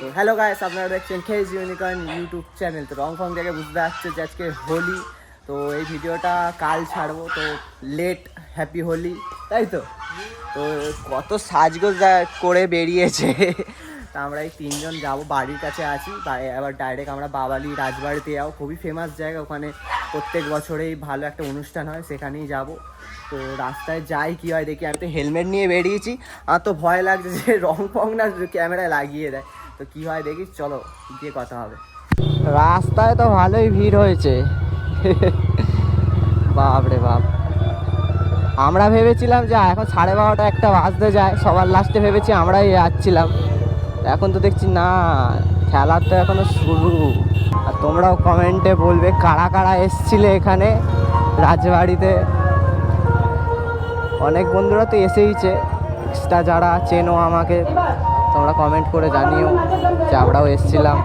তো hello guys, আপনারা দেখছেন কেজি ইউনিকর্ন ইউটিউব চ্যানেল। তো রং ফং দেখে বুঝতে পারছে যে আজকে হোলি। তো এই ভিডিওটা কাল ছাড়বো, তো লেট হ্যাপি হোলি, তাই তো। তো কত সাজগোজ করে বেরিয়েছে। তা আমরা এই তিনজন যাব, বাড়ির কাছে আছি, এবার ডাইরেক্ট আমরা বাবালি রাজবাড়িতে যাবো। খুবই ফেমাস জায়গা, ওখানে প্রত্যেক বছরেই ভালো একটা অনুষ্ঠান হয়, সেখানেই যাব। তো রাস্তায় যাই কি হয় দেখি। আমি তো হেলমেট নিয়ে বেরিয়েছি, আমার তো ভয় লাগছে যে রং ফং না ক্যামেরায় লাগিয়ে দেয়। তো কি হয় দেখি, চলো গিয়ে কথা হবে। রাস্তায় তো ভালোই ভিড় হয়েছে। বাপ রে বাপ, আমরা ভেবেছিলাম যে এখন 12:30 একটা বাজতে যায়, সবার লাস্টে ভেবেছি আমরাই যাচ্ছিলাম। এখন তো দেখছি না, খেলার তো এখনো শুরু। আর তোমরাও কমেন্টে বলবে কারা কারা এসছিলে এখানে রাজবাড়িতে। অনেক বন্ধুরা তো এসেইছে, এক্সট্রা যারা চেনো আমাকে তোমরা কমেন্ট করে জানিও যে আমরাও এসেছিলাম।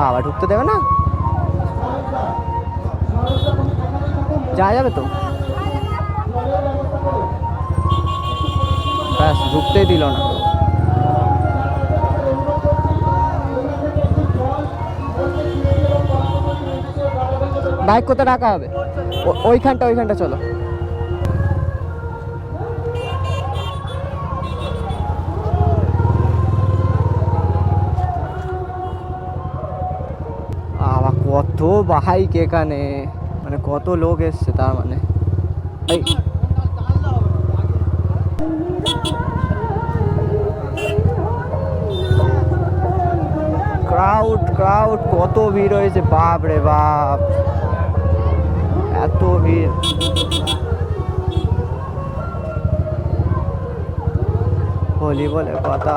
আবার ঢুকতে দেবে না, যাওয়া যাবে তো? ব্যাস, ঢুকতেই দিল না। বাইক কোথায় রাখা হবে? ওইখানটা চলো। আবার কত বাইক এখানে, মানে কত লোক এসছে, তার মানে ক্রাউড কত ভিড় হয়েছে, বাপ রে বাপ, এত ভিড়। হোলি বলে কথা।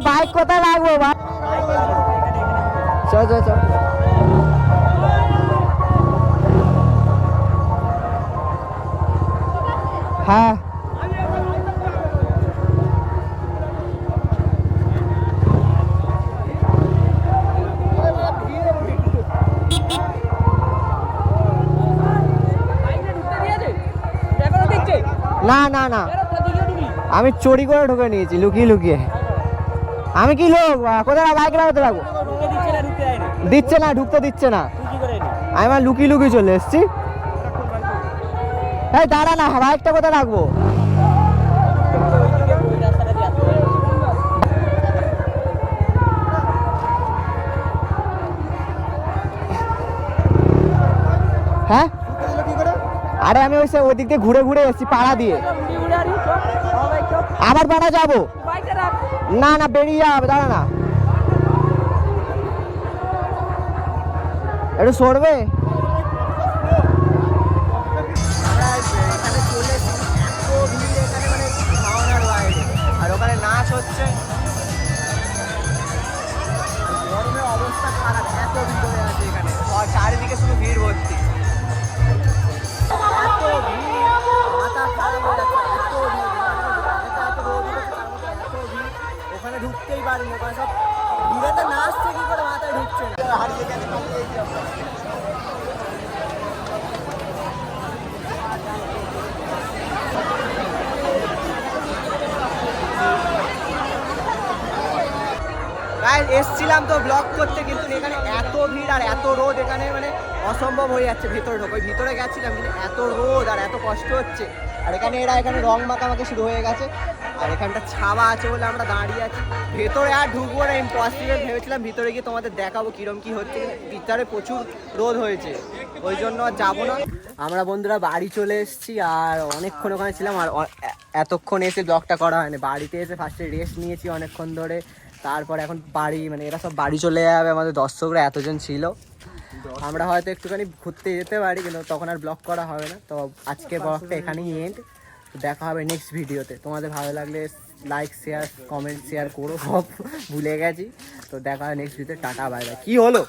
বাইক কোথায় রাখবো? চল চল চল। হ্যাঁ, না না না, আমি চুরি করে ঢুকে নিয়েছি, লুকিয়ে লুকিয়ে। আমি কি লোক, কোথায় বাইক রাখতে রাখবো? দিচ্ছে না, ঢুকতে দিচ্ছে না। আমি আমার লুকিয়ে লুকিয়ে চলে এসছি। এই দাঁড়া না, বাইকটা কোথায় রাখবো? হ্যাঁ, আরে আমি ওই দিক দিয়ে ঘুরে ঘুরে এসছি, পাড়া দিয়ে। আবার পাড়া যাবো? না না, বেরিয়ে যাবে, দাঁড়া না, একটু সরবে। আর ওখানে নাচ হচ্ছে, গরমের অবস্থা খারাপ, এত ভিড় হয়ে আছে এখানে, আর চারিদিকে শুধু ভিড় ভর্তি। এত ভিড়, মাথা খারাপ হয়ে যাচ্ছে, এত ভিড়। ওখানে ঢুকতেই পারিনি, ওখানে সব ভিড়েতে নাচছে, কি করে মাথায় ঢুকছে না। এসছিলাম তো ব্লগ করতে, কিন্তু এখানে এত ভিড় আর এত রোদ, এখানে মানে অসম্ভব হয়ে যাচ্ছে ভেতরে ঢোকো। ভিতরে গেছিলাম কিন্তু এত রোদ আর এত কষ্ট হচ্ছে। আর এখানে রং মাখামাখি শুরু হয়ে গেছে, আর এখানটা ছাওয়া আছে বলে আমরা দাঁড়িয়ে আছি। ভেতরে আর ঢুকবো না, ইম্পসিবল। ভেবেছিলাম ভিতরে গিয়ে তোমাদের দেখাবো কিরম কি হচ্ছে, ভিতরে প্রচুর রোদ হয়েছে, ওই জন্য আর যাবো না। আমরা বন্ধুরা বাড়ি চলে এসেছি, আর অনেকক্ষণ ওখানে ছিলাম, আর এতক্ষণ এসে ব্লগটা করা হয়নি। বাড়িতে এসে ফার্স্টে রেস্ট নিয়েছি অনেকক্ষণ ধরে, তারপর এখন বাড়ি মানে এরা সব বাড়ি চলে যাবে, আমাদের দর্শকরা এতজন ছিল। আমরা হয়তো একটুখানি ঘুরতে যেতে পারি, কিন্তু তখন আর ব্লগ করা হবে না। তো আজকে ব্লগটা এখানেই এন্ড। দেখা হবে নেক্সট ভিডিওতে। তোমাদের ভালো লাগলে লাইক শেয়ার কমেন্ট শেয়ার করো, সব ভুলে গেছি। তো দেখা হবে নেক্সট ভিডিওতে। Tata bye bye. কি হলো?